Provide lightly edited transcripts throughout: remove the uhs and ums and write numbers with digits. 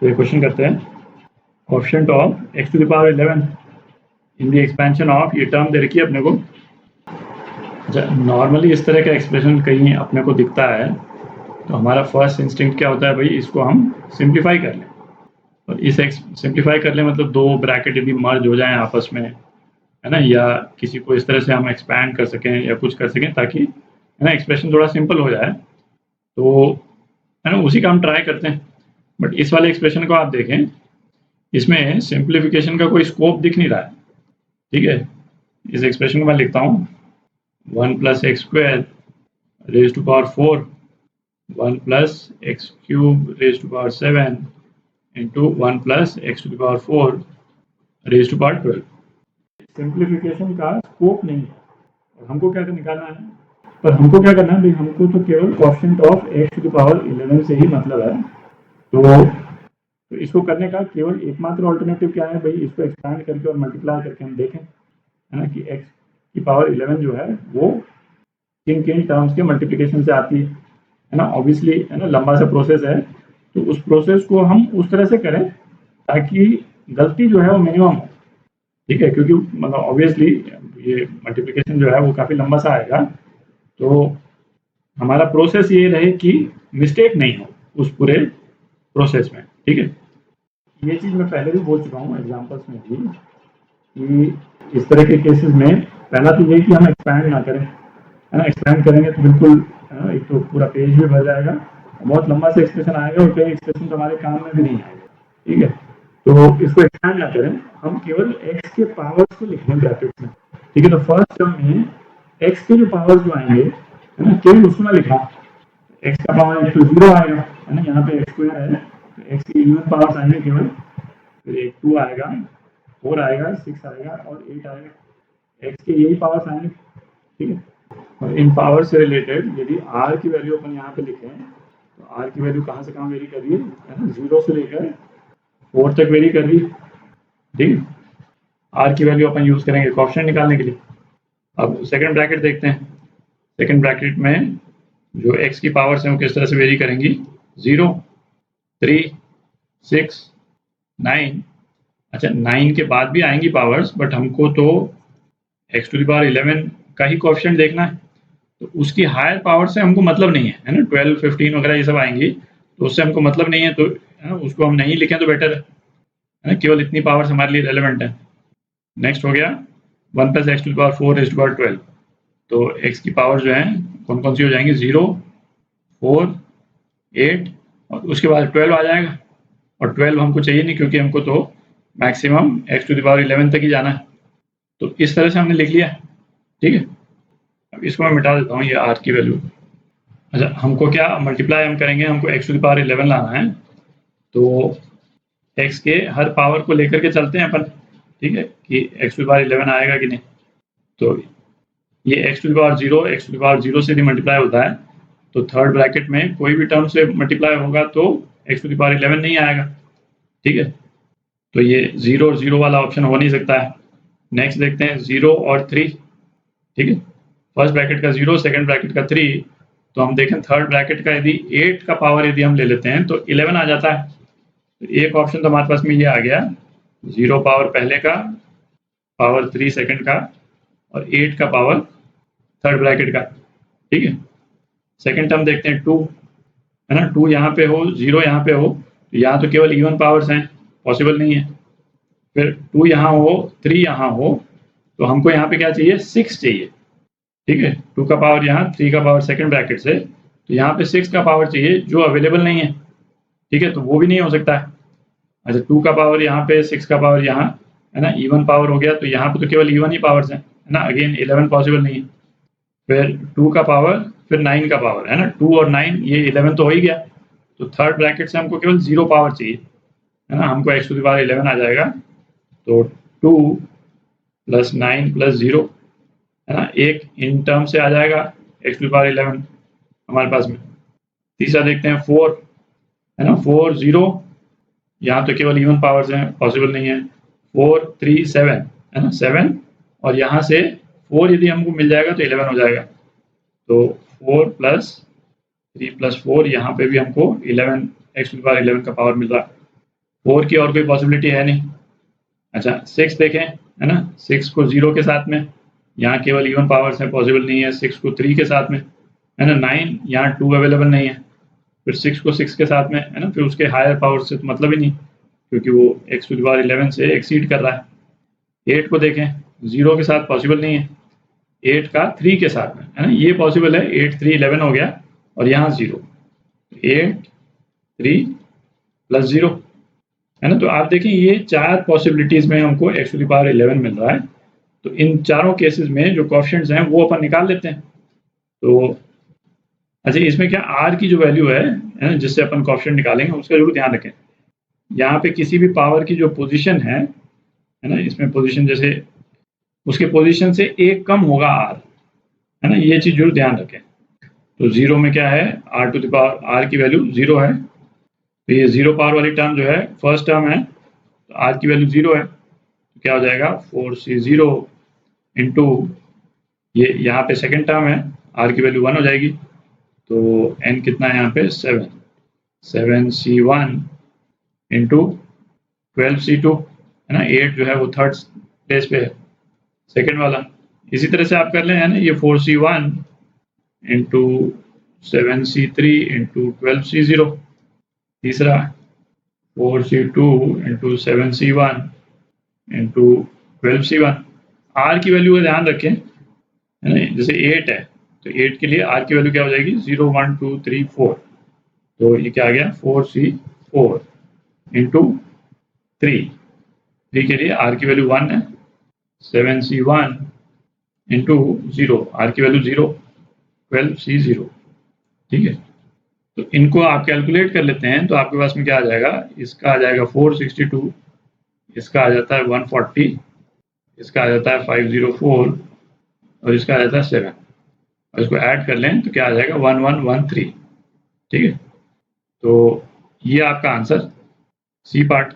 तो ये क्वेश्चन करते हैं, coefficient of x to the power 11 in the expansion of, ये टर्म दे रखी है अपने को। अच्छा, नॉर्मली इस तरह का एक्सप्रेशन कहीं अपने को दिखता है तो हमारा फर्स्ट इंस्टिंक्ट क्या होता है, भाई इसको हम सिंप्लीफाई कर लें। और इस सिंप्लीफाई कर लें मतलब दो ब्रैकेट यदि मर्ज हो जाएं आपस में, है ना, या किसी को इस तरह से हम एक्सपैंड कर सकें या कुछ कर सकें ताकि, है ना, एक्सप्रेशन थोड़ा सिंपल हो जाए, तो है ना उसी का हम ट्राई करते हैं। बट इस वाले एक्सप्रेशन को आप देखें, इसमें सिंप्लीफिकेशन का कोई स्कोप दिख नहीं रहा है। ठीक है, इस एक्सप्रेशन को मैं लिखता हूँ 1 plus x square raise to power 4 1 plus x cube raise to power 7 into 1 plus x to power 4 raise to power 12। Simplification का स्कोप नहीं है और हमको क्या निकालना है, पर हमको क्या करना है भाई, हमको तो केवल coefficient of x to the power 11 से ही मतलब है। तो इसको करने का केवल एकमात्र ऑल्टरनेटिव क्या है भाई, इसको एक्सपैंड करके और मल्टीप्लाई करके हम देखें, है ना, कि x की पावर 11 जो है वो किन किन टर्म्स के मल्टीप्लिकेशन से आती है ना। ऑब्वियसली, है ना, लंबा सा प्रोसेस है, तो उस प्रोसेस को हम उस तरह से करें ताकि गलती जो है वो मिनिमम हो। ठीक है, क्योंकि मतलब ऑब्वियसली ये मल्टीप्लिकेशन जो है वो काफ़ी लंबा सा आएगा, तो हमारा प्रोसेस ये रहे कि मिस्टेक नहीं हो उस पूरे प्रोसेस में। ठीक है, ये चीज़ मैं पहले भी बोल चुका हूँ एग्जांपल्स में भी कि इस तरह के केसेस में पहला तो ये कि हम एक्सपैंड ना करें, है ना। एक्सपैंड करेंगे तो बिल्कुल, है ना, एक तो पूरा पेज भी भर जाएगा, बहुत लंबा सा एक्सप्रेशन आएगा और कई एक्सप्रेशन तो हमारे काम में भी नहीं आएगा। ठीक है, तो इसको एक्सपैंड ना करें, हम केवल x के पावर्स को लिख लें ब्रैकेट में। ठीक है, तो फर्स्ट टर्म में x के जो पावर्स जो आएंगे, है ना, केवल उसको मैं लिखा, x का पावर तो 0 आएगा, है ना, यहाँ पे x स्क्वायर है तो x की इवन पावर्स आएंगे केवल, फिर एक 2 आएगा, 4 आएगा, 6 आएगा और 8 आएगा, x के यही पावर्स आएंगे। ठीक है, और इन पावर से रिलेटेड यदि r की वैल्यू अपन यहाँ पे लिखें तो r की वैल्यू कहाँ से कहाँ वेरी कर रही है ना, 0 से लेकर 4 तक वेरी कर रही है। ठीक है, आर की वैल्यू अपन यूज करेंगे कोएफिशिएंट निकालने के लिए। अब सेकंड ब्रैकेट देखते हैं, सेकंड ब्रैकेट में जो x की पावर्स हैं वो किस तरह से वेरी करेंगी, 0, 3, 6, 9। अच्छा, 9 के बाद भी आएंगी पावर्स, बट हमको तो x टू द पावर 11 का ही कोएफिशिएंट देखना है, तो उसकी हायर पावर से हमको मतलब नहीं है, है ना। 12, 15 वगैरह ये सब आएंगी तो उससे हमको मतलब नहीं है, तो है ना उसको हम नहीं लिखें तो बेटर है ना, केवल इतनी पावर्स हमारे लिए रेलेवेंट है। नेक्स्ट हो गया 1 plus x to the power 4 raise to power 12, तो x की पावर जो है कौन कौन सी हो जाएंगी, 0, 4, 8 और उसके बाद 12 आ जाएगा, और 12 हमको चाहिए नहीं क्योंकि हमको तो maximum x to the power 11 तक ही जाना है, तो इस तरह से हमने लिख लिया। ठीक है, अब इसको मैं मिटा देता हूँ, ये r की वैल्यू। अच्छा, हमको क्या मल्टीप्लाई हम करेंगे, हमको x टू द पावर 11 लाना है, तो x के हर पावर को लेकर के चलते हैं अपन। ठीक है, कि x टू द पावर 11 आएगा कि नहीं, तो ये x to the power 0 x to the power 0 से भी मल्टीप्लाई होता है, तो थर्ड ब्रैकेट में कोई भी टर्म से मल्टीप्लाई होगा तो x टू द पावर 11 नहीं आएगा। ठीक है, तो ये 0 और 0 वाला ऑप्शन हो नहीं सकता है। नेक्स्ट देखते हैं 0 और 3। ठीक है, फर्स्ट ब्रैकेट का 0, सेकंड ब्रैकेट का 3, तो हम देखें थर्ड ब्रैकेट का यदि 8 का पावर यदि हम ले लेते हैं तो 11 आ जाता है। तो एक ऑप्शन तो हमारे पास में ये आ गया, 0 पावर पहले का, पावर 3 सेकंड का और 8 का पावर थर्ड ब्रैकेट का। ठीक है, सेकंड टर्म देखते हैं 2, है ना, 2 यहाँ पे हो, 0 यहाँ पे हो, तो यहाँ तो केवल इवन पावर्स हैं, पॉसिबल नहीं है। फिर 2 यहाँ हो, 3 यहाँ हो, तो हमको यहाँ पे क्या चाहिए, 6 चाहिए। ठीक है, 2 का पावर यहाँ, 3 का पावर सेकंड ब्रैकेट से, तो यहाँ पे 6 का पावर चाहिए जो अवेलेबल नहीं है। ठीक है, तो वो भी नहीं हो सकता है। अच्छा, 2 का पावर यहाँ पे, 6 का पावर यहाँ, है ना, इवन पावर हो गया, तो यहाँ पे तो केवल इवन ही पावर्स हैं, है ना, अगेन 11 पॉसिबल नहीं है। फिर 2 का पावर, फिर 9 का पावर, है ना, 2 और 9 ये 11 तो हो ही गया, तो थर्ड ब्रैकेट से हमको केवल 0 पावर चाहिए, है ना, हमको x टू द पावर 11 आ जाएगा, तो 2 प्लस 9 प्लस 0, है ना, एक इन टर्म से आ जाएगा x टू द पावर 11 हमारे पास में। तीसरा देखते हैं 4, है ना, 4, 0, यहाँ तो केवल इवन पावर्स हैं, पॉसिबल नहीं है। 4, 3, 7, है ना, 7, और यहाँ से 4 यदि हमको मिल जाएगा तो 11 हो जाएगा, तो 4 प्लस 3 प्लस 4, यहाँ पे भी हमको 11 x टू द पावर 11 का पावर मिल रहा है। 4 की और कोई पॉसिबिलिटी है नहीं। अच्छा 6 देखें, है ना, 6 को 0 के साथ में, यहाँ केवल इवन पावर्स हैं, पॉसिबल नहीं है। 6 को 3 के साथ में, है ना, 9, यहाँ 2 अवेलेबल नहीं है। फिर 6 को 6 के साथ में, है ना, फिर उसके हायर पावर से तो मतलब ही नहीं, क्योंकि वो x⁻11 से एक्सीड कर रहा है। 8 को देखें, 0 के साथ पॉसिबल नहीं है। 8 का 3 के साथ में, है ना, ये पॉसिबल है। 8 3 11 हो गया, और यहाँ 0, 8 3 प्लस 0, है ना। तो आप देखें ये 4 पॉसिबिलिटीज में हमको x⁻11 मिल रहा है। तो इन चारों केसेस में जो कोएफिशिएंट्स हैं वो अपन निकाल लेते हैं। तो अच्छा इसमें क्या r की जो वैल्यू है ना, जिससे अपन कोएफिशिएंट निकालेंगे, उसका जरूर ध्यान रखें। यहाँ पे किसी भी पावर की जो पोजीशन है ना, इसमें पोजीशन जैसे उसके पोजीशन से एक कम होगा r, है ना, ये चीज जरूर ध्यान रखें। तो 0 में क्या है, r की वैल्यू 0 है। तो ये 0 पावर वाली टर्म जो है फर्स्ट टर्म है, तो r की वैल्यू 0 है, तो क्या हो जाएगा 4c0 इंटू ये यहाँ पे सेकेंड टर्म है, r की वैल्यू 1 हो जाएगी। तो n कितना है यहाँ पे 7c1 इंटू 12c2, है ना। 8 जो है वो थर्ड प्लेस पे है, सेकेंड वाला। इसी तरह से आप कर लें, है ना, ये 4c1 into 7c3 into 12c0, तीसरा 4c2 into 7c1 into 12c1। r की वैल्यू का ध्यान रखें, है ना, जैसे 8 है तो 8 के लिए r की वैल्यू क्या हो जाएगी 0 1 2 3 4। तो ये क्या आ गया 4c4 इंटू 3 के लिए r की वैल्यू 1 है, 7c1 इंटू 0, r की वैल्यू 0, 12c0। ठीक है, तो इनको आप कैलकुलेट कर लेते हैं तो आपके पास में क्या आ जाएगा, इसका आ जाएगा 462, इसका आ जाता है 140, इसका आ जाता है 504, और इसका आ जाता है 7, और इसको ऐड कर लें तो क्या आ जाएगा 1113। ठीक है, तो ये आपका आंसर सी पार्ट।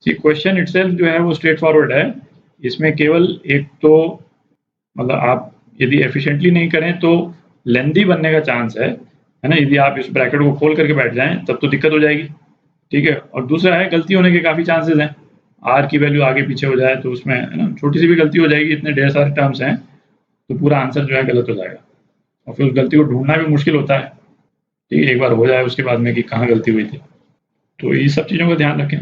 सी क्वेश्चन इटसेल्फ जो है वो स्ट्रेट फॉरवर्ड है। इसमें केवल एक तो मतलब आप यदि एफिशिएंटली नहीं करें तो लेंदी बनने का चांस है ना। यदि आप इस ब्रैकेट को खोल करके बैठ जाएं तब तो दिक्कत हो जाएगी। ठीक है, और दूसरा है गलती होने के काफ़ी चांसेस हैं। आर की वैल्यू आगे पीछे हो जाए तो उसमें, है ना, छोटी सी भी गलती हो जाएगी, इतने ढेर सारे टर्म्स हैं तो पूरा आंसर जो है गलत हो जाएगा, और फिर उस गलती को ढूंढना भी मुश्किल होता है। ठीक है, एक बार हो जाए उसके बाद में कि कहाँ गलती हुई थी, तो ये सब चीज़ों का ध्यान रखें।